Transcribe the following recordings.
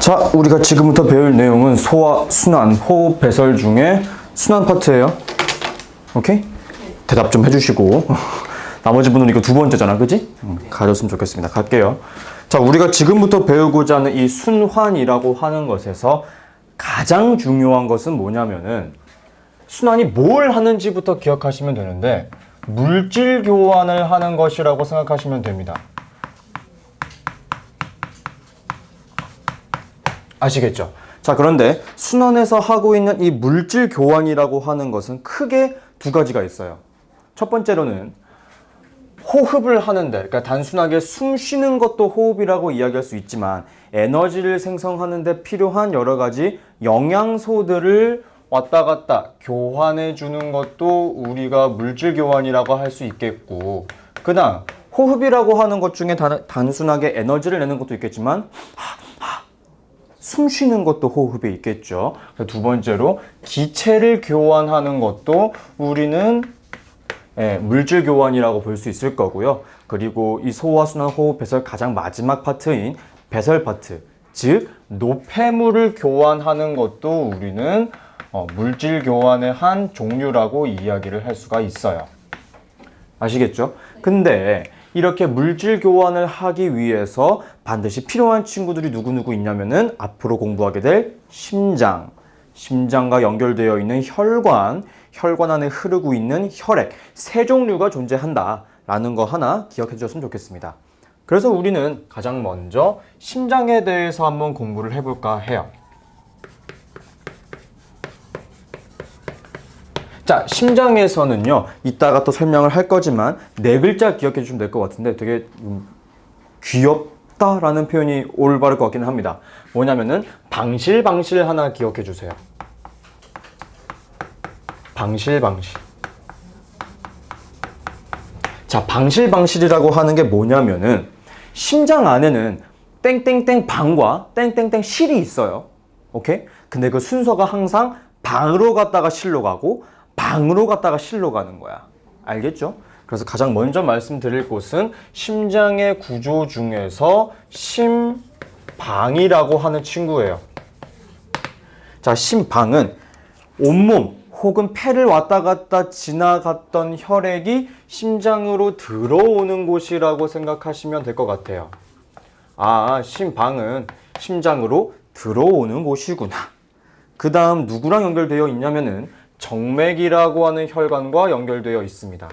자, 우리가 지금부터 배울 내용은 소화, 순환, 호흡, 배설 중에 순환 파트예요. 오케이? 대답 좀 해주시고 나머지 분은 이거 두 번째잖아, 그지? 가졌으면 좋겠습니다. 갈게요. 자, 우리가 지금부터 배우고자 하는 이 순환이라고 하는 것에서 가장 중요한 것은 뭐냐면은 순환이 뭘 하는지부터 기억하시면 되는데 물질 교환을 하는 것이라고 생각하시면 됩니다. 아시겠죠? 자, 그런데 순환에서 하고 있는 이 물질 교환이라고 하는 것은 크게 두 가지가 있어요. 첫 번째로는 호흡을 하는데, 그러니까 단순하게 숨 쉬는 것도 호흡이라고 이야기할 수 있지만 에너지를 생성하는 데 필요한 여러 가지 영양소들을 왔다 갔다 교환해 주는 것도 우리가 물질 교환이라고 할 수 있겠고, 그다음 호흡이라고 하는 것 중에 단순하게 에너지를 내는 것도 있겠지만 숨 쉬는 것도 호흡에 있겠죠. 두 번째로 기체를 교환하는 것도 우리는 물질 교환이라고 볼 수 있을 거고요. 그리고 이 소화, 순환, 호흡, 배설 가장 마지막 파트인 배설 파트, 즉 노폐물을 교환하는 것도 우리는 물질 교환의 한 종류라고 이야기를 할 수가 있어요. 아시겠죠? 근데 이렇게 물질 교환을 하기 위해서 반드시 필요한 친구들이 누구누구 있냐면은 앞으로 공부하게 될 심장, 심장과 연결되어 있는 혈관, 혈관 안에 흐르고 있는 혈액, 세 종류가 존재한다라는 거 하나 기억해 주셨으면 좋겠습니다. 그래서 우리는 가장 먼저 심장에 대해서 한번 공부를 해볼까 해요. 자, 심장에서는요, 이따가 또 설명을 할 거지만 네 글자 기억해 주시면 될 것 같은데 되게 귀엽다라는 표현이 올바를 것 같기는 합니다. 뭐냐면은 방실방실 하나 기억해 주세요. 방실방실. 자, 방실방실이라고 하는 게 뭐냐면은 심장 안에는 땡땡땡 방과 땡땡땡 실이 있어요. 오케이? 근데 그 순서가 항상 방으로 갔다가 실로 가고 방으로 갔다가 실로 가는 거야. 알겠죠? 그래서 가장 먼저 말씀드릴 곳은 심장의 구조 중에서 심방이라고 하는 친구예요. 자, 심방은 온몸 혹은 폐를 왔다 갔다 지나갔던 혈액이 심장으로 들어오는 곳이라고 생각하시면 될 것 같아요. 아, 심방은 심장으로 들어오는 곳이구나. 그 다음 누구랑 연결되어 있냐면은 정맥이라고 하는 혈관과 연결되어 있습니다.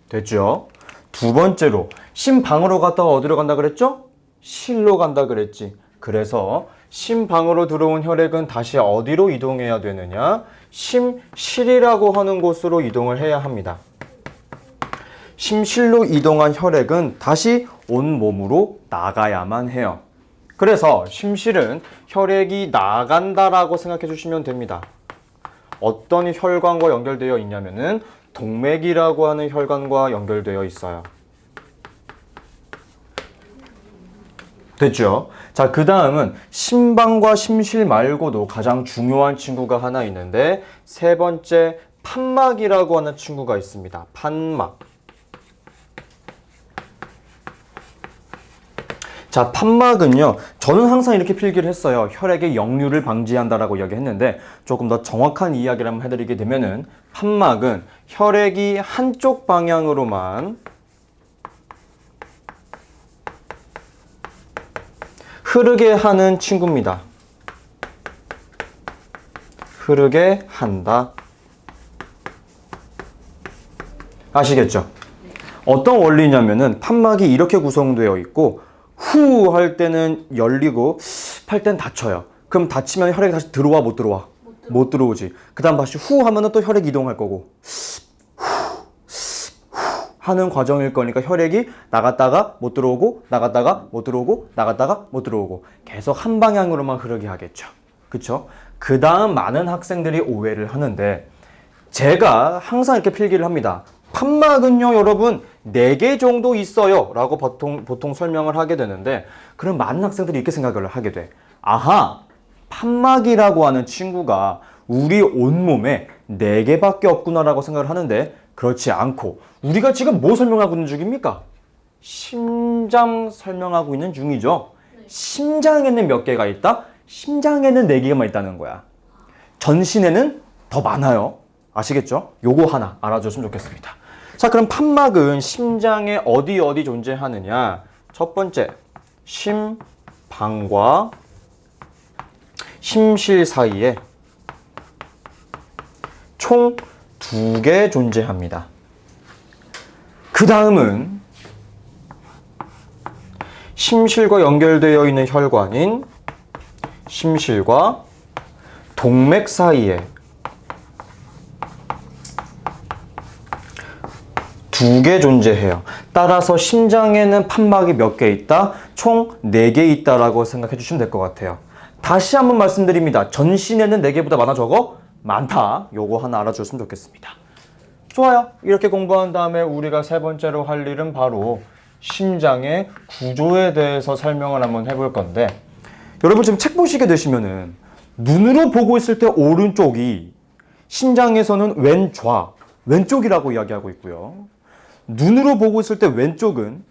됐죠? 두 번째로 심방으로 갔다가 어디로 간다 그랬죠? 실로 간다 그랬지. 그래서 심방으로 들어온 혈액은 다시 어디로 이동해야 되느냐? 심실이라고 하는 곳으로 이동을 해야 합니다. 심실로 이동한 혈액은 다시 온몸으로 나가야만 해요. 그래서 심실은 혈액이 나간다라고 생각해 주시면 됩니다. 어떤 혈관과 연결되어 있냐면은 동맥이라고 하는 혈관과 연결되어 있어요. 됐죠? 자, 그 다음은 심방과 심실 말고도 가장 중요한 친구가 하나 있는데 세 번째 판막이라고 하는 친구가 있습니다. 판막. 자, 판막은요, 저는 항상 이렇게 필기를 했어요. 혈액의 역류를 방지한다라고 이야기했는데 조금 더 정확한 이야기를 한번 해드리게 되면은 판막은 혈액이 한쪽 방향으로만 흐르게 하는 친구입니다. 흐르게 한다. 아시겠죠? 어떤 원리냐면은 판막이 이렇게 구성되어 있고 후 할 때는 열리고 팔 때는 닫혀요. 그럼 닫히면 혈액이 다시 들어와 못 들어와? 못 들어오지. 그 다음 다시 후 하면은 또 혈액이 이동할 거고 후 하는 과정일 거니까 혈액이 나갔다가 못 들어오고 나갔다가 못 들어오고 나갔다가 못 들어오고 계속 한 방향으로만 흐르게 하겠죠. 그쵸? 그 다음 많은 학생들이 오해를 하는데 제가 항상 이렇게 필기를 합니다. 판막은요, 여러분 4개 정도 있어요 라고 보통 설명을 하게 되는데 그럼 많은 학생들이 이렇게 생각을 하게 돼. 아하, 판막이라고 하는 친구가 우리 온몸에 4개밖에 없구나 라고 생각을 하는데 그렇지 않고 우리가 지금 뭐 설명하고 있는 중입니까? 심장 설명하고 있는 중이죠. 심장에는 몇 개가 있다? 심장에는 4개만 있다는 거야. 전신에는 더 많아요. 아시겠죠? 요거 하나 알아줬으면 좋겠습니다. 자, 그럼 판막은 심장에 어디 존재하느냐? 첫 번째, 심방과 심실 사이에 총 2개 존재합니다. 그 다음은 심실과 연결되어 있는 혈관인 심실과 동맥 사이에 2개 존재해요. 따라서 심장에는 판막이 몇 개 있다? 총 4개 있다라고 생각해 주시면 될 것 같아요. 다시 한번 말씀드립니다. 전신에는 4개보다 많아 적어? 많다. 요거 하나 알아줬으면 좋겠습니다. 좋아요. 이렇게 공부한 다음에 우리가 세 번째로 할 일은 바로 심장의 구조에 대해서 설명을 한번 해볼 건데, 여러분 지금 책 보시게 되시면은 눈으로 보고 있을 때 오른쪽이 심장에서는 왼쪽이라고 이야기하고 있고요. 눈으로 보고 있을 때 왼쪽은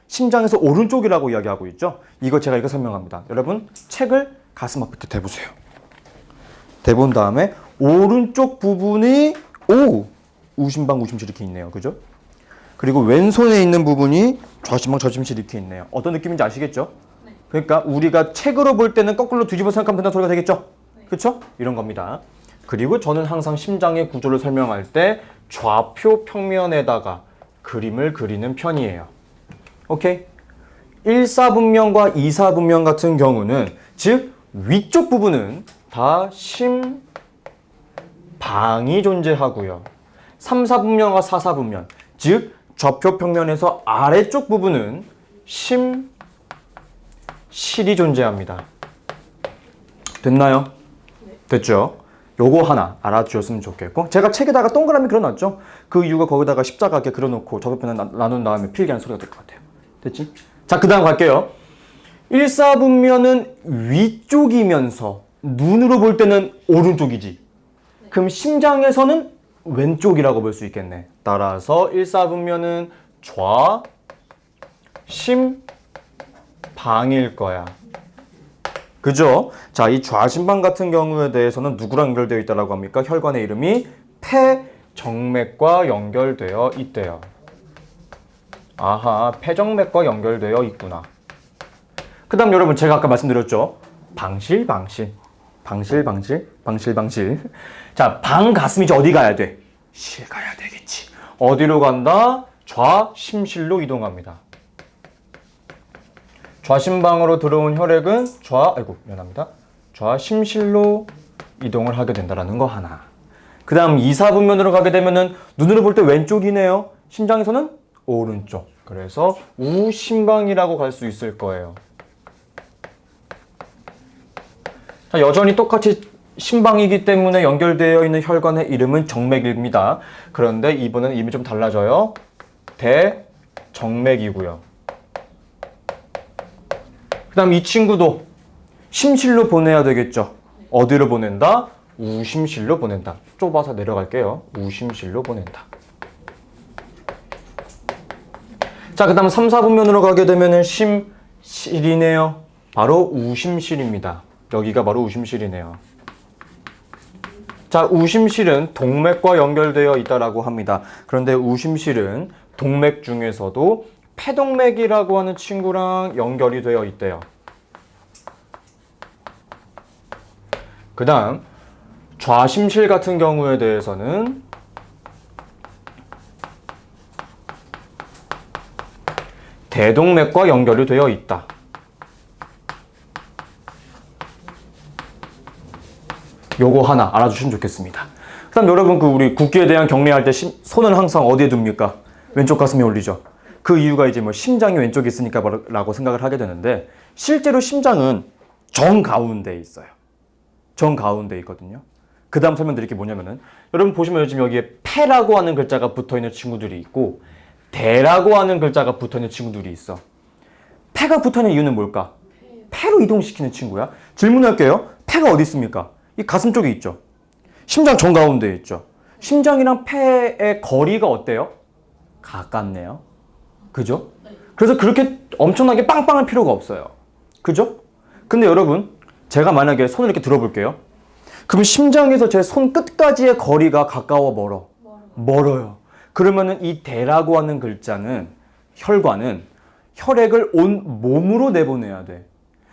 심장에서 오른쪽이라고 이야기하고 있죠. 이거 제가 설명합니다. 여러분 책을 가슴 앞에 대보세요. 대본 다음에 오른쪽 부분이 우심방, 우심실 이렇게 있네요. 그죠? 그리고 왼손에 있는 부분이 좌심방, 좌심실 이렇게 있네요. 어떤 느낌인지 아시겠죠? 네. 그러니까 우리가 책으로 볼 때는 거꾸로 뒤집어 생각하면 된다는 소리가 되겠죠? 네. 그렇죠? 이런 겁니다. 그리고 저는 항상 심장의 구조를 설명할 때 좌표 평면에다가 그림을 그리는 편이에요. 오케이? 1사분면과 2사분면 같은 경우는, 즉 위쪽 부분은 다 심방이 존재하고요. 3사분면과 4사분면, 즉 좌표 평면에서 아래쪽 부분은 심실이 존재합니다. 됐나요? 네. 됐죠? 요거 하나 알아주셨으면 좋겠고, 제가 책에다가 동그라미 그려놨죠? 그 이유가 거기다가 십자가게 그려놓고 좌표편을 나눈 다음에 필기하는 소리가 될 것 같아요. 됐지? 자, 그 다음 갈게요. 1사분면은 위쪽이면서 눈으로 볼 때는 오른쪽이지. 그럼 심장에서는 왼쪽이라고 볼 수 있겠네. 따라서 1사분면은 좌심방일 거야. 그죠? 자, 이 좌심방 같은 경우에 대해서는 누구랑 연결되어 있다고 합니까? 혈관의 이름이 폐정맥과 연결되어 있대요. 아하, 폐정맥과 연결되어 있구나. 그 다음 여러분, 제가 아까 말씀드렸죠? 방실. 자, 방 갔으면 이제 어디 가야 돼? 실 가야 되겠지. 어디로 간다? 좌심실로 이동합니다. 좌심방으로 들어온 혈액은 좌심실로 이동을 하게 된다는 거 하나. 그 다음 2사분면으로 가게 되면은 눈으로 볼 때 왼쪽이네요. 심장에서는 오른쪽. 그래서 우심방이라고 갈 수 있을 거예요. 자, 여전히 똑같이 심방이기 때문에 연결되어 있는 혈관의 이름은 정맥입니다. 그런데 이번에는 이름이 좀 달라져요. 대정맥이고요. 그 다음 이 친구도 심실로 보내야 되겠죠. 어디로 보낸다? 우심실로 보낸다. 좁아서 내려갈게요. 우심실로 보낸다. 자, 그 다음 3사분면으로 가게 되면 심실이네요. 바로 우심실입니다. 여기가 바로 우심실이네요. 자, 우심실은 동맥과 연결되어 있다라고 합니다. 그런데 우심실은 동맥 중에서도 폐동맥이라고 하는 친구랑 연결이 되어 있대요. 그 다음 좌심실 같은 경우에 대해서는 대동맥과 연결이 되어 있다. 요거 하나 알아주시면 좋겠습니다. 그 다음 여러분, 우리 굵기에 대한 경례할 때 손은 항상 어디에 둡니까? 왼쪽 가슴에 올리죠. 그 이유가 이제 심장이 왼쪽에 있으니까 라고 생각을 하게 되는데, 실제로 심장은 정가운데에 있어요. 정가운데에 있거든요. 그 다음 설명드릴 게 뭐냐면은, 여러분 보시면 지금 여기에 폐라고 하는 글자가 붙어있는 친구들이 있고 대라고 하는 글자가 붙어있는 친구들이 있어. 폐가 붙어있는 이유는 뭘까? 폐로 이동시키는 친구야. 질문할게요. 폐가 어디 있습니까? 이 가슴 쪽에 있죠. 심장 정가운데에 있죠. 심장이랑 폐의 거리가 어때요? 가깝네요. 그죠? 그래서 그렇게 엄청나게 빵빵할 필요가 없어요. 그죠? 근데 여러분, 제가 만약에 손을 이렇게 들어볼게요. 그럼 심장에서 제 손 끝까지의 거리가 가까워 멀어? 멀어요. 그러면은 이 대라고 하는 글자는, 혈관은 혈액을 온 몸으로 내보내야 돼.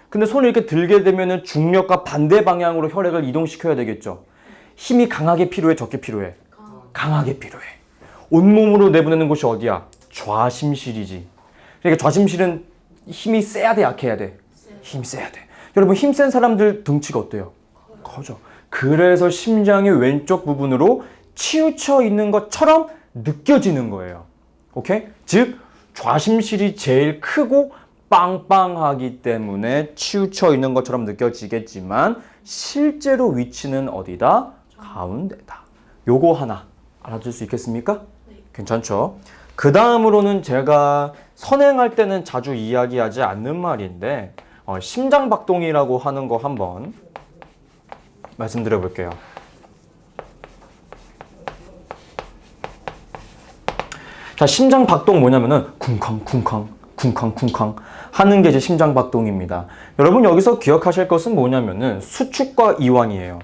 근데 손을 이렇게 들게 되면은 중력과 반대 방향으로 혈액을 이동시켜야 되겠죠. 힘이 강하게 필요해, 적게 필요해? 강하게 필요해. 온몸으로 내보내는 곳이 어디야? 좌심실이지. 그러니까 좌심실은 힘이 세야 돼, 약해야 돼? 힘이 세야 돼. 여러분, 힘센 사람들 등치가 어때요? 커져. 그래서 심장의 왼쪽 부분으로 치우쳐 있는 것처럼 느껴지는 거예요. 오케이? 즉, 좌심실이 제일 크고 빵빵하기 때문에 치우쳐 있는 것처럼 느껴지겠지만 실제로 위치는 어디다? 가운데다. 요거 하나 알아둘 수 있겠습니까? 네. 괜찮죠? 그 다음으로는 제가 선행할 때는 자주 이야기하지 않는 말인데 심장박동이라고 하는 거 한번 말씀드려 볼게요. 자, 심장박동 뭐냐면은 쿵쾅쿵쾅 쿵쾅쿵쾅 하는 게 이제 심장박동입니다. 여러분, 여기서 기억하실 것은 뭐냐면은 수축과 이완이에요.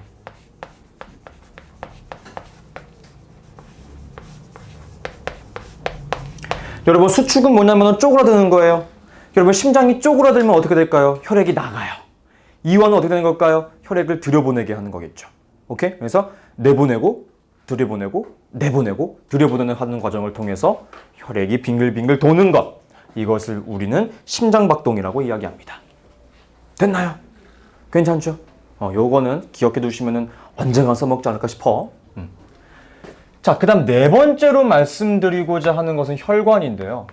여러분, 수축은 뭐냐면 쪼그라드는 거예요. 여러분, 심장이 쪼그라들면 어떻게 될까요? 혈액이 나가요. 이완은 어떻게 되는 걸까요? 혈액을 들여보내게 하는 거겠죠. 오케이? 그래서 내보내고 들여보내고 내보내고 들여보내는 하는 과정을 통해서 혈액이 빙글빙글 도는 것, 이것을 우리는 심장박동이라고 이야기합니다. 됐나요? 괜찮죠? 요거는 기억해 두시면은 언젠가 써먹지 않을까 싶어. 자, 그 다음 네 번째로 말씀드리고자 하는 것은 혈관인데요.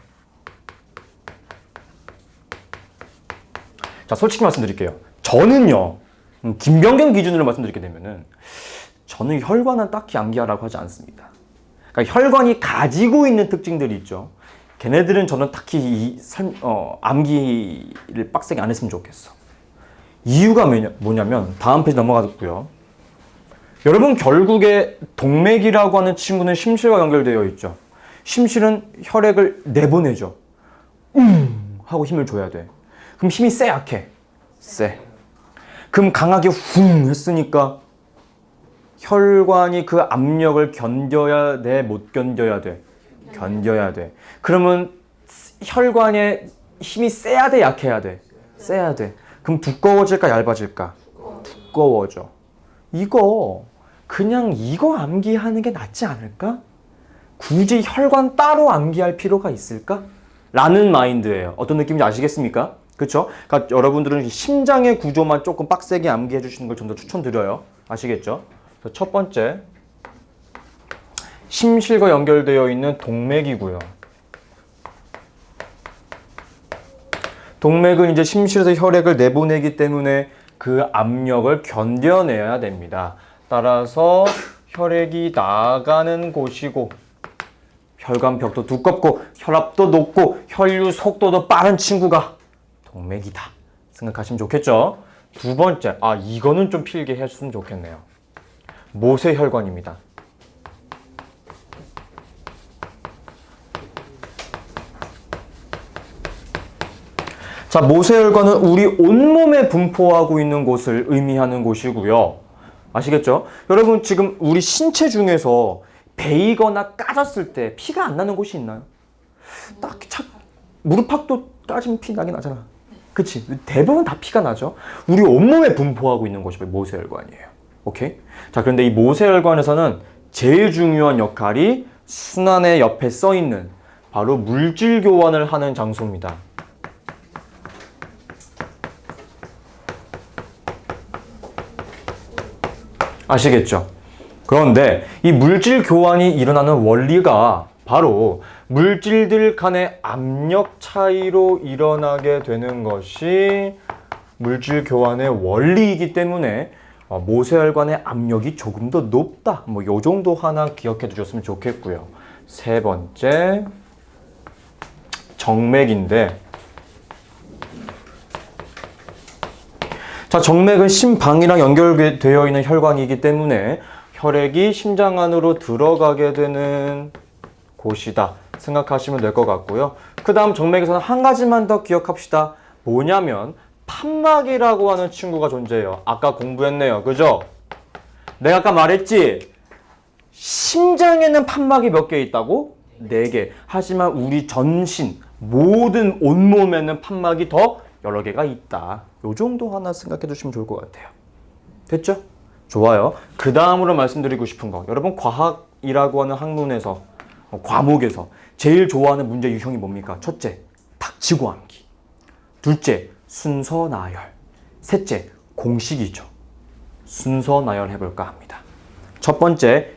자, 솔직히 말씀드릴게요. 저는요, 김병경 기준으로 말씀드리게 되면은, 저는 혈관은 딱히 암기하라고 하지 않습니다. 그러니까 혈관이 가지고 있는 특징들이 있죠. 걔네들은 저는 딱히 암기를 빡세게 안 했으면 좋겠어. 이유가 뭐냐면, 다음 페이지 넘어가고요. 여러분, 결국에 동맥이라고 하는 친구는 심실과 연결되어 있죠. 심실은 혈액을 내보내죠. 하고 힘을 줘야 돼. 그럼 힘이 세, 약해? 세. 그럼 강하게 훅 했으니까 혈관이 그 압력을 견뎌야 돼, 못 견뎌야 돼? 견뎌야 돼. 그러면 혈관에 힘이 세야 돼, 약해야 돼? 세야 돼. 그럼 두꺼워질까, 얇아질까? 두꺼워져. 그냥 이거 암기하는 게 낫지 않을까? 굳이 혈관 따로 암기할 필요가 있을까? 라는 마인드예요. 어떤 느낌인지 아시겠습니까? 그렇죠? 그러니까 여러분들은 심장의 구조만 조금 빡세게 암기해 주시는 걸 좀 더 추천드려요. 아시겠죠? 첫 번째, 심실과 연결되어 있는 동맥이고요. 동맥은 이제 심실에서 혈액을 내보내기 때문에 그 압력을 견뎌내야 됩니다. 따라서 혈액이 나가는 곳이고 혈관벽도 두껍고 혈압도 높고 혈류 속도도 빠른 친구가 동맥이다 생각하시면 좋겠죠. 두 번째, 이거는 좀 필기 해줬으면 좋겠네요. 모세혈관입니다. 자, 모세혈관은 우리 온몸에 분포하고 있는 곳을 의미하는 곳이고요. 아시겠죠? 여러분, 지금 우리 신체 중에서 베이거나 까졌을 때 피가 안 나는 곳이 있나요? 딱 무릎팍도 까지면 피 나긴 하잖아. 그치? 대부분 다 피가 나죠? 우리 온몸에 분포하고 있는 곳이 모세혈관이에요. 오케이? 자, 그런데 이 모세혈관에서는 제일 중요한 역할이 순환의 옆에 써 있는 바로 물질 교환을 하는 장소입니다. 아시겠죠? 그런데 이 물질 교환이 일어나는 원리가 바로 물질들 간의 압력 차이로 일어나게 되는 것이 물질 교환의 원리이기 때문에 모세혈관의 압력이 조금 더 높다. 요 정도 하나 기억해 두셨으면 좋겠고요. 세 번째, 정맥인데, 자, 정맥은 심방이랑 연결되어 있는 혈관이기 때문에 혈액이 심장 안으로 들어가게 되는 곳이다 생각하시면 될 것 같고요. 그 다음 정맥에서는 한 가지만 더 기억합시다. 뭐냐면 판막이라고 하는 친구가 존재해요. 아까 공부했네요. 그죠? 내가 아까 말했지? 심장에는 판막이 몇 개 있다고? 4개. 하지만 우리 전신, 모든 온몸에는 판막이 더 여러 개가 있다. 요 정도 하나 생각해 두시면 좋을 것 같아요. 됐죠? 좋아요. 그 다음으로 말씀드리고 싶은 거. 여러분 과학이라고 하는 학문에서 과목에서 제일 좋아하는 문제 유형이 뭡니까? 첫째, 닥치고 암기. 둘째, 순서 나열. 셋째, 공식이죠. 순서 나열 해볼까 합니다. 첫 번째,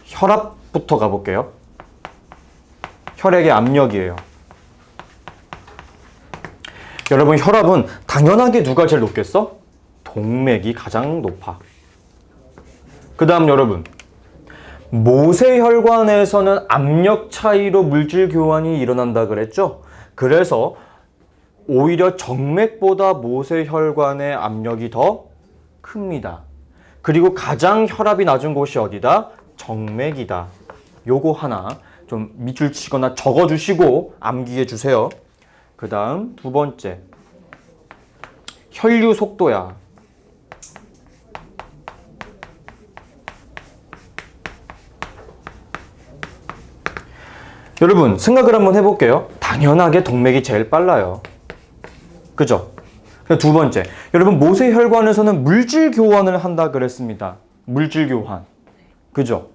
혈압부터 가볼게요. 혈액의 압력이에요. 여러분 혈압은 당연하게 누가 제일 높겠어? 동맥이 가장 높아. 그 다음 여러분 모세혈관에서는 압력 차이로 물질 교환이 일어난다 그랬죠? 그래서 오히려 정맥보다 모세혈관의 압력이 더 큽니다. 그리고 가장 혈압이 낮은 곳이 어디다? 정맥이다. 요거 하나 좀 밑줄 치거나 적어주시고 암기해 주세요. 그 다음 두 번째 혈류 속도야. 여러분 생각을 한번 해볼게요. 당연하게 동맥이 제일 빨라요. 그죠? 두 번째, 여러분 모세혈관에서는 물질 교환을 한다 그랬습니다. 물질 교환. 그죠?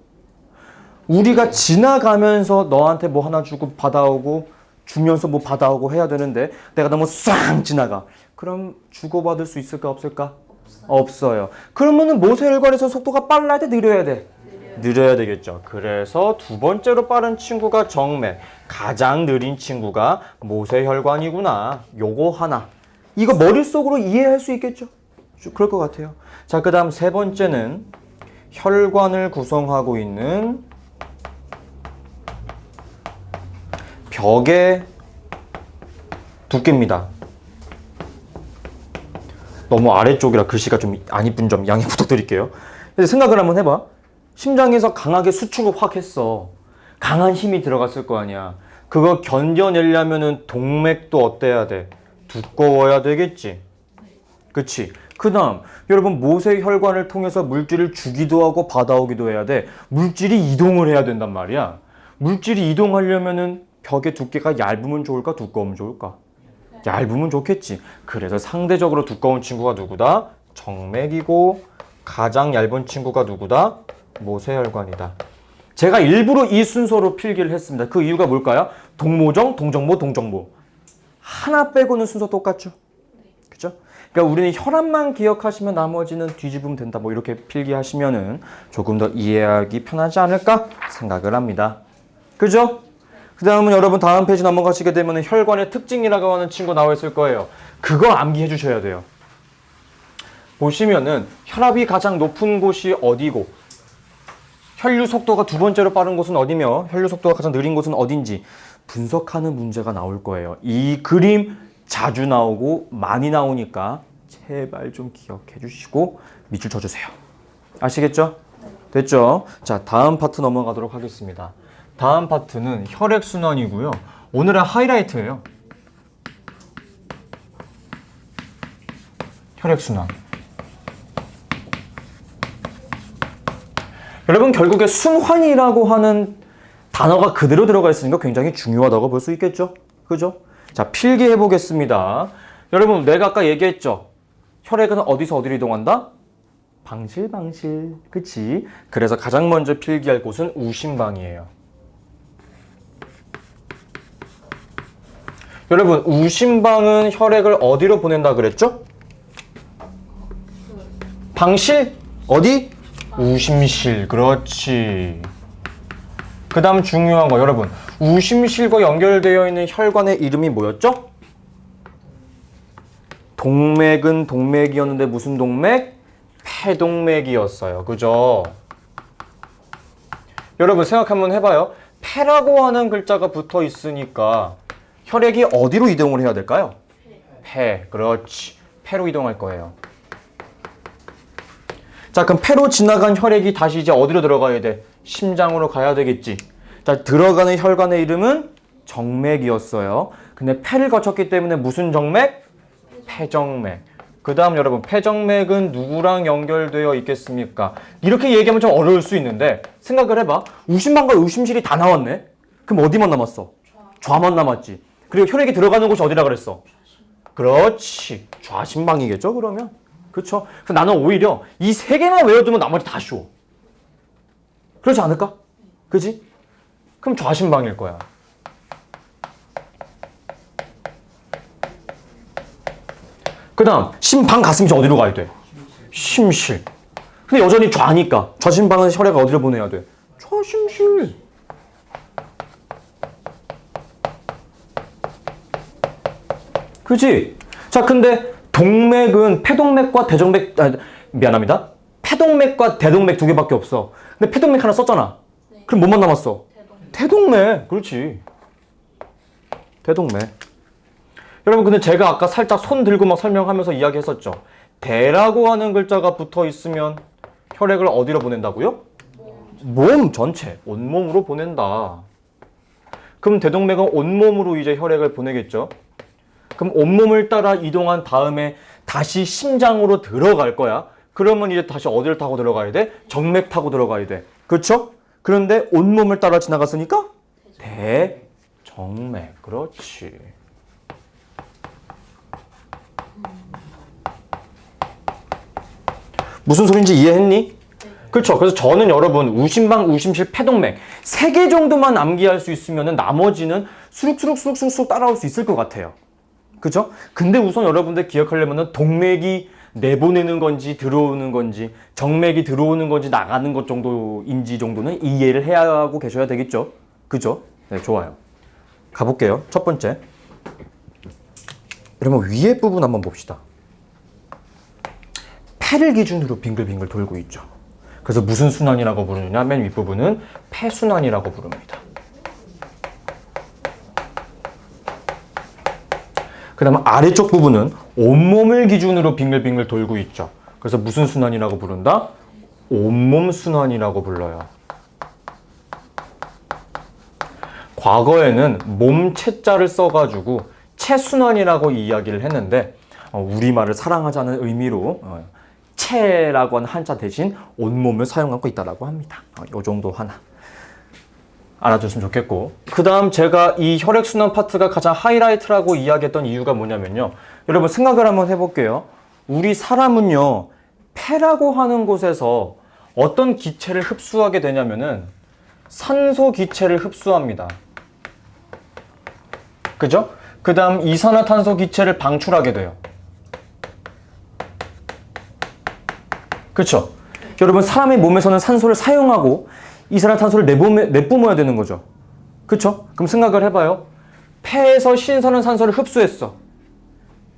우리가 지나가면서 너한테 뭐 하나 주고 받아오고 주면서 뭐 받아오고 해야 되는데 내가 너무 싹 지나가. 그럼 주고받을 수 있을까 없을까? 없어요. 그러면은 모세혈관에서 속도가 빨라야 돼 느려야 돼? 느려야 되겠죠. 그래서 두 번째로 빠른 친구가 정맥, 가장 느린 친구가 모세혈관이구나. 요거 하나. 이거 머릿속으로 이해할 수 있겠죠? 그럴 것 같아요. 자, 그 다음 세 번째는 혈관을 구성하고 있는 벽의 두께입니다. 너무 아래쪽이라 글씨가 좀 안 이쁜 점 양해 부탁드릴게요. 생각을 한번 해봐. 심장에서 강하게 수축을 확 했어. 강한 힘이 들어갔을 거 아니야. 그거 견뎌내려면은 동맥도 어때야 돼? 두꺼워야 되겠지. 그치? 그 다음 여러분 모세혈관을 통해서 물질을 주기도 하고 받아오기도 해야 돼. 물질이 이동을 해야 된단 말이야. 물질이 이동하려면은 벽의 두께가 얇으면 좋을까 두꺼우면 좋을까? 얇으면 좋겠지. 그래서 상대적으로 두꺼운 친구가 누구다? 정맥이고 가장 얇은 친구가 누구다? 모세혈관이다. 제가 일부러 이 순서로 필기를 했습니다. 그 이유가 뭘까요? 동모정, 동정모, 동정모. 하나 빼고는 순서 똑같죠? 그죠? 그러니까 우리는 혈압만 기억하시면 나머지는 뒤집으면 된다. 뭐 이렇게 필기하시면은 조금 더 이해하기 편하지 않을까 생각을 합니다. 그죠? 그 다음은 여러분 다음 페이지 넘어가시게 되면 혈관의 특징이라고 하는 친구 나와 있을 거예요. 그거 암기해 주셔야 돼요. 보시면은 혈압이 가장 높은 곳이 어디고 혈류 속도가 두 번째로 빠른 곳은 어디며 혈류 속도가 가장 느린 곳은 어딘지 분석하는 문제가 나올 거예요. 이 그림 자주 나오고 많이 나오니까 제발 좀 기억해 주시고 밑줄 쳐주세요. 아시겠죠? 됐죠? 자, 다음 파트 넘어가도록 하겠습니다. 다음 파트는 혈액순환이고요. 오늘의 하이라이트예요. 혈액순환. 여러분 결국에 순환이라고 하는 단어가 그대로 들어가 있으니까 굉장히 중요하다고 볼 수 있겠죠? 그죠? 자, 필기해 보겠습니다. 여러분 내가 아까 얘기했죠? 혈액은 어디서 어디로 이동한다? 방실방실. 그치? 그래서 가장 먼저 필기할 곳은 우심방이에요. 여러분 우심방은 혈액을 어디로 보낸다 그랬죠? 방실? 어디? 우심실. 그렇지. 그 다음 중요한 거 여러분 우심실과 연결되어 있는 혈관의 이름이 뭐였죠? 동맥은 동맥이었는데 무슨 동맥? 폐동맥이었어요. 그죠? 여러분 생각 한번 해봐요. 폐라고 하는 글자가 붙어 있으니까 혈액이 어디로 이동을 해야 될까요? 폐. 그렇지. 폐로 이동할 거예요. 자, 그럼 폐로 지나간 혈액이 다시 이제 어디로 들어가야 돼? 심장으로 가야 되겠지. 자, 들어가는 혈관의 이름은 정맥이었어요. 근데 폐를 거쳤기 때문에 무슨 정맥? 폐정맥. 그 다음 여러분, 폐정맥은 누구랑 연결되어 있겠습니까? 이렇게 얘기하면 좀 어려울 수 있는데 생각을 해봐. 우심방과 의심실이 다 나왔네? 그럼 어디만 남았어? 좌만 남았지. 그리고 혈액이 들어가는 곳이 어디라 그랬어? 그렇지. 좌심방이겠죠, 그러면? 그렇죠? 그래서 나는 오히려 이 세 개만 외워두면 나머지 다 쉬워. 그렇지 않을까? 그지? 그럼 좌심방일 거야. 그 다음 심방 갔으면 이제 어디로 가야 돼? 심실. 근데 여전히 좌니까 좌심방은 혈액을 어디로 보내야 돼? 좌심실. 그지? 자, 근데 동맥은 폐동맥과 대동맥, 미안합니다. 폐동맥과 대동맥 두 개밖에 없어. 근데 폐동맥 하나 썼잖아. 네. 그럼 뭐만 남았어? 대동맥. 그렇지. 대동맥. 여러분, 근데 제가 아까 살짝 손 들고 막 설명하면서 이야기했었죠. 대라고 하는 글자가 붙어 있으면 혈액을 어디로 보낸다고요? 몸 전체, 온몸으로 보낸다. 그럼 대동맥은 온몸으로 이제 혈액을 보내겠죠. 그럼 온몸을 따라 이동한 다음에 다시 심장으로 들어갈 거야. 그러면 이제 다시 어디를 타고 들어가야 돼? 정맥 타고 들어가야 돼. 그렇죠? 그런데 온몸을 따라 지나갔으니까 대정맥. 그렇지. 무슨 소린지 이해했니? 그렇죠. 그래서 저는 여러분 우심방, 우심실, 폐동맥 3개 정도만 암기할 수 있으면 나머지는 수룩수룩 따라올 수 있을 것 같아요. 그죠? 근데 우선 여러분들 기억하려면 동맥이 내보내는 건지 들어오는 건지 정맥이 들어오는 건지 나가는 것 정도인지 정도는 이해를 해야 하고 계셔야 되겠죠? 그죠? 네, 좋아요. 가볼게요. 첫 번째. 그러면 위에 부분 한번 봅시다. 폐를 기준으로 빙글빙글 돌고 있죠. 그래서 무슨 순환이라고 부르느냐? 맨 윗부분은 폐순환이라고 부릅니다. 그 다음 아래쪽 부분은 온몸을 기준으로 빙글빙글 돌고 있죠. 그래서 무슨 순환이라고 부른다? 온몸 순환이라고 불러요. 과거에는 몸체자를 써가지고 체순환이라고 이야기를 했는데 우리말을 사랑하자는 의미로 체라고 하는 한자 대신 온몸을 사용하고 있다고 합니다. 이 정도 하나 알아두셨으면 좋겠고, 그 다음 제가 이 혈액순환 파트가 가장 하이라이트라고 이야기했던 이유가 뭐냐면요. 여러분 생각을 한번 해볼게요. 우리 사람은요, 폐라고 하는 곳에서 어떤 기체를 흡수하게 되냐면은 산소 기체를 흡수합니다. 그죠? 그 다음 이산화탄소 기체를 방출하게 돼요. 그렇죠? 여러분 사람의 몸에서는 산소를 사용하고 이산화탄소를 내뿜어야 되는 거죠. 그렇죠? 그럼 생각을 해봐요. 폐에서 신선한 산소를 흡수했어.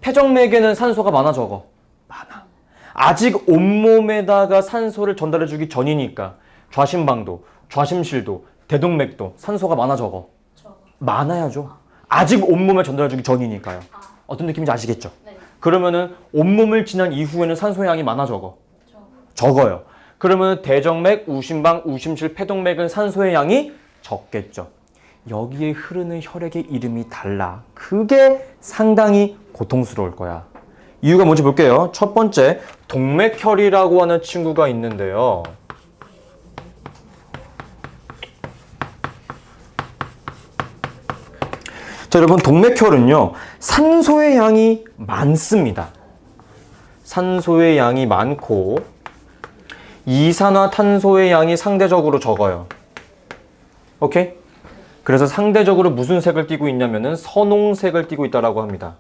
폐정맥에는 산소가 많아 적어? 많아. 아직 온몸에다가 산소를 전달해주기 전이니까 좌심방도, 좌심실도, 대동맥도 산소가 많아 적어? 많아야죠. 아직 온몸에 전달해주기 전이니까요. 어떤 느낌인지 아시겠죠? 네. 그러면은 온몸을 지난 이후에는 산소 양이 많아 적어? 적어요. 그러면 대정맥, 우심방, 우심실, 폐동맥은 산소의 양이 적겠죠. 여기에 흐르는 혈액의 이름이 달라. 그게 상당히 고통스러울 거야. 이유가 뭔지 볼게요. 첫 번째, 동맥혈이라고 하는 친구가 있는데요. 자, 여러분 동맥혈은요, 산소의 양이 많습니다. 산소의 양이 많고 이산화탄소의 양이 상대적으로 적어요. 오케이? 그래서 상대적으로 무슨 색을 띠고 있냐면은 선홍색을 띠고 있다라고 합니다.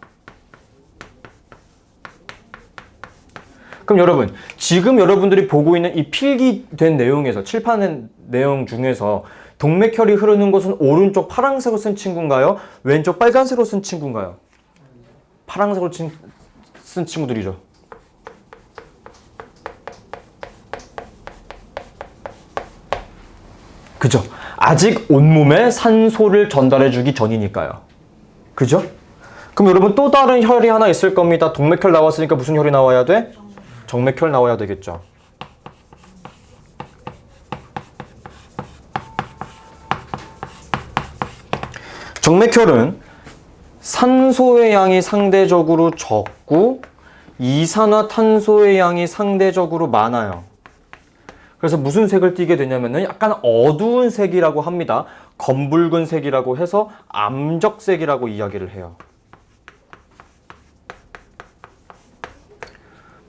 그럼 여러분, 지금 여러분들이 보고 있는 이 필기된 내용에서, 칠판의 내용 중에서 동맥혈이 흐르는 곳은 오른쪽 파란색으로 쓴 친구인가요? 왼쪽 빨간색으로 쓴 친구인가요? 파란색으로 쓴 친구들이죠. 그죠? 아직 온몸에 산소를 전달해주기 전이니까요. 그죠? 그럼 여러분 또 다른 혈이 하나 있을 겁니다. 동맥혈 나왔으니까 무슨 혈이 나와야 돼? 정맥혈 나와야 되겠죠. 정맥혈은 산소의 양이 상대적으로 적고 이산화탄소의 양이 상대적으로 많아요. 그래서 무슨 색을 띠게 되냐면은 약간 어두운 색이라고 합니다. 검붉은 색이라고 해서 암적색이라고 이야기를 해요.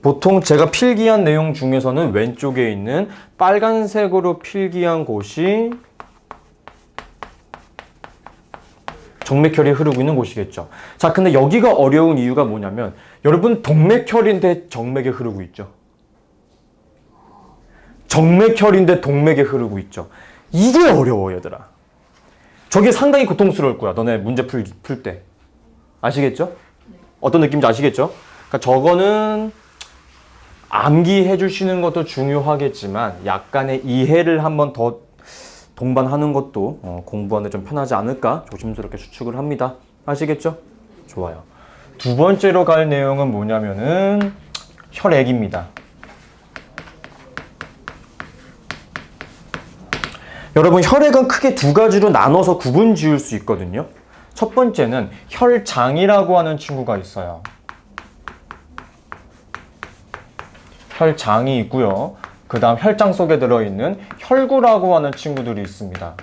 보통 제가 필기한 내용 중에서는 왼쪽에 있는 빨간색으로 필기한 곳이 정맥혈이 흐르고 있는 곳이겠죠. 자, 근데 여기가 어려운 이유가 뭐냐면 여러분 동맥혈인데 정맥에 흐르고 있죠. 정맥혈인데 동맥에 흐르고 있죠. 이게 어려워, 얘들아. 저게 상당히 고통스러울 거야, 너네 문제 풀 때. 아시겠죠? 어떤 느낌인지 아시겠죠? 그러니까 저거는 암기해 주시는 것도 중요하겠지만 약간의 이해를 한번 더 동반하는 것도 공부하는데 좀 편하지 않을까 조심스럽게 추측을 합니다. 아시겠죠? 좋아요. 두 번째로 갈 내용은 뭐냐면은 혈액입니다. 여러분, 혈액은 크게 두 가지로 나눠서 구분 지을 수 있거든요. 첫 번째는 혈장이라고 하는 친구가 있어요. 혈장이 있고요. 그 다음 혈장 속에 들어있는 혈구라고 하는 친구들이 있습니다.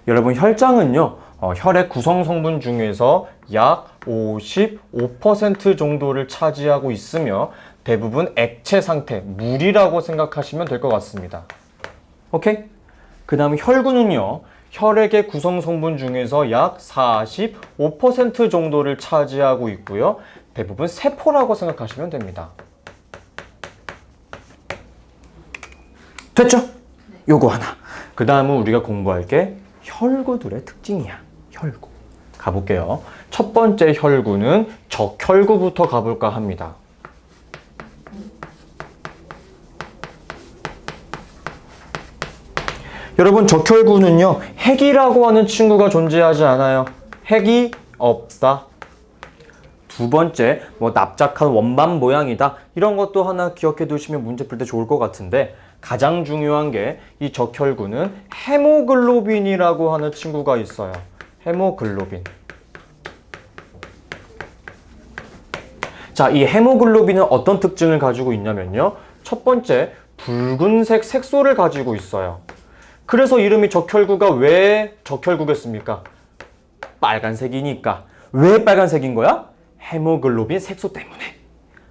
여러분, 혈장은요, 혈액 구성 성분 중에서 약 55% 정도를 차지하고 있으며 대부분 액체 상태, 물이라고 생각하시면 될 것 같습니다. 오케이? 그 다음 혈구는요, 혈액의 구성 성분 중에서 약 45% 정도를 차지하고 있고요. 대부분 세포라고 생각하시면 됩니다. 됐죠? 요거 하나. 그 다음은 우리가 공부할 게 혈구들의 특징이야. 혈구. 가볼게요. 첫 번째 혈구는 적혈구부터 가볼까 합니다. 여러분, 적혈구는요, 핵이라고 하는 친구가 존재하지 않아요. 핵이 없다. 두 번째, 납작한 원반 모양이다. 이런 것도 하나 기억해 두시면 문제 풀 때 좋을 것 같은데, 가장 중요한 게 이 적혈구는 헤모글로빈이라고 하는 친구가 있어요. 헤모글로빈. 자, 이 헤모글로빈은 어떤 특징을 가지고 있냐면요. 첫 번째, 붉은색 색소를 가지고 있어요. 그래서 이름이 적혈구가 왜 적혈구겠습니까? 빨간색이니까. 왜 빨간색인 거야? 헤모글로빈 색소 때문에.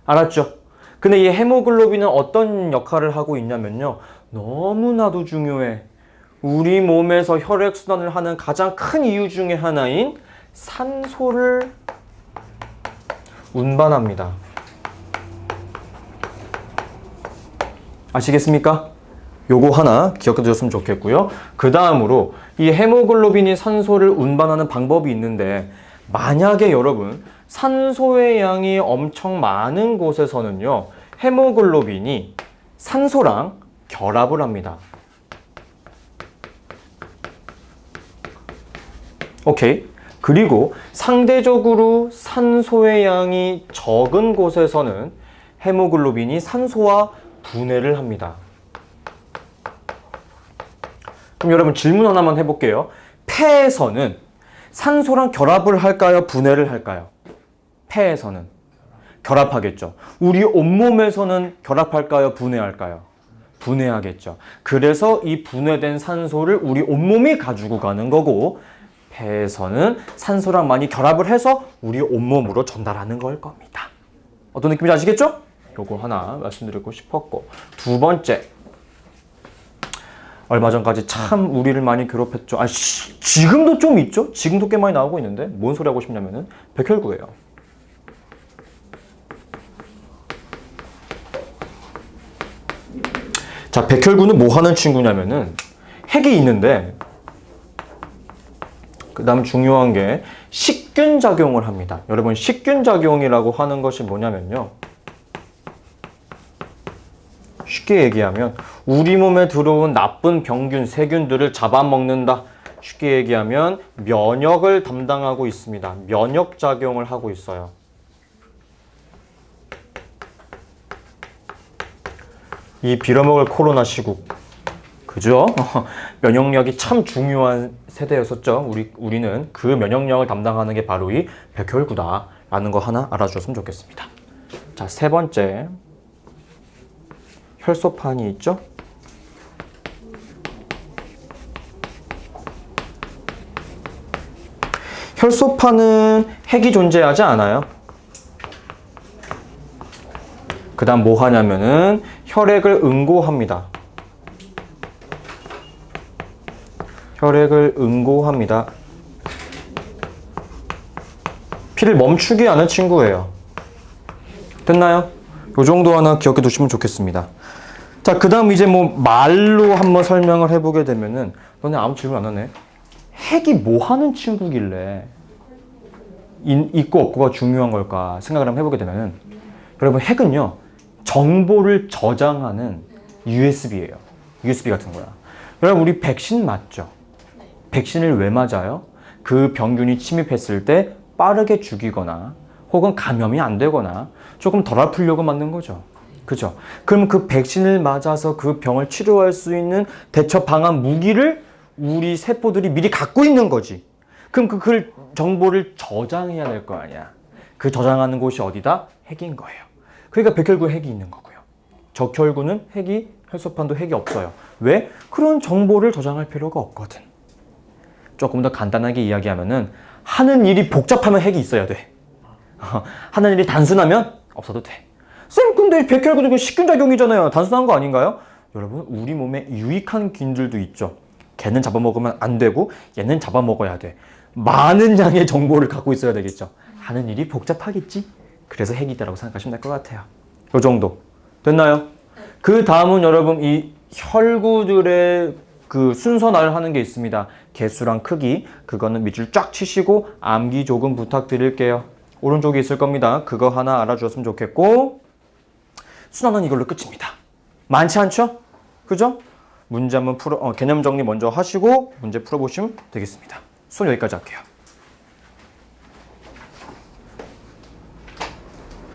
알았죠? 근데 이 헤모글로빈은 어떤 역할을 하고 있냐면요. 너무나도 중요해. 우리 몸에서 혈액순환을 하는 가장 큰 이유 중에 하나인 산소를 운반합니다. 아시겠습니까? 요거 하나 기억해 두셨으면 좋겠고요. 그 다음으로 이 헤모글로빈이 산소를 운반하는 방법이 있는데, 만약에 여러분 산소의 양이 엄청 많은 곳에서는요, 헤모글로빈이 산소랑 결합을 합니다. 오케이. 그리고 상대적으로 산소의 양이 적은 곳에서는 헤모글로빈이 산소와 분해를 합니다. 그럼 여러분 질문 하나만 해볼게요. 폐에서는 산소랑 결합을 할까요? 분해를 할까요? 폐에서는 결합하겠죠. 우리 온몸에서는 결합할까요? 분해할까요? 분해하겠죠. 그래서 이 분해된 산소를 우리 온몸이 가지고 가는 거고, 폐에서는 산소랑 많이 결합을 해서 우리 온몸으로 전달하는 걸 겁니다. 어떤 느낌인지 아시겠죠? 요거 하나 말씀드리고 싶었고, 두 번째, 얼마 전까지 참 우리를 많이 괴롭혔죠. 지금도 좀 있죠? 지금도 꽤 많이 나오고 있는데 뭔 소리 하고 싶냐면은 백혈구예요. 자, 백혈구는 뭐 하는 친구냐면은 핵이 있는데, 그 다음 중요한 게 식균 작용을 합니다. 여러분, 식균 작용이라고 하는 것이 뭐냐면요, 쉽게 얘기하면 우리 몸에 들어온 나쁜 병균, 세균들을 잡아먹는다. 쉽게 얘기하면 면역을 담당하고 있습니다. 면역 작용을 하고 있어요. 이 빌어먹을 코로나 시국, 그죠? 면역력이 참 중요한 세대였었죠. 우리는 그 면역력을 담당하는 게 바로 이 백혈구다라는 거 하나 알아주셨으면 좋겠습니다. 자, 세 번째. 혈소판이 있죠? 혈소판은 핵이 존재하지 않아요. 그 다음 뭐 하냐면은 혈액을 응고합니다. 혈액을 응고합니다. 피를 멈추게 하는 친구예요. 됐나요? 요 정도 하나 기억해 두시면 좋겠습니다. 자, 그 다음 이제 뭐 말로 한번 설명을 해보게 되면은 너네 아무 질문 안 하네. 핵이 뭐 하는 친구길래 있고 없고가 중요한 걸까 생각을 한번 해보게 되면은 여러분 핵은요 정보를 저장하는 USB예요. USB 같은 거야. 여러분 우리 백신 맞죠? 백신을 왜 맞아요? 그 병균이 침입했을 때 빠르게 죽이거나 혹은 감염이 안 되거나 조금 덜 아프려고 맞는 거죠. 그죠? 그럼 그 백신을 맞아서 그 병을 치료할 수 있는 대처 방안 무기를 우리 세포들이 미리 갖고 있는 거지. 그럼 그 정보를 저장해야 될 거 아니야. 그 저장하는 곳이 어디다? 핵인 거예요. 그러니까 백혈구에 핵이 있는 거고요. 적혈구는 핵이, 혈소판도 핵이 없어요. 왜? 그런 정보를 저장할 필요가 없거든. 조금 더 간단하게 이야기하면은 하는 일이 복잡하면 핵이 있어야 돼. 하는 일이 단순하면 없어도 돼. 쌤, 근데 백혈구도 식균작용이잖아요. 단순한 거 아닌가요? 여러분, 우리 몸에 유익한 균들도 있죠. 걔는 잡아먹으면 안 되고 얘는 잡아먹어야 돼. 많은 양의 정보를 갖고 있어야 되겠죠. 하는 일이 복잡하겠지? 그래서 핵이 있다고 생각하시면 될 것 같아요. 요 정도. 됐나요? 그 다음은 여러분 이 혈구들의 그 순서나열 하는 게 있습니다. 개수랑 크기. 그거는 밑줄 쫙 치시고 암기 조금 부탁드릴게요. 오른쪽에 있을 겁니다. 그거 하나 알아주셨으면 좋겠고 순환은 이걸로 끝입니다. 많지 않죠? 그죠? 문제 한번 개념 정리 먼저 하시고 문제 풀어보시면 되겠습니다. 수업 여기까지 할게요.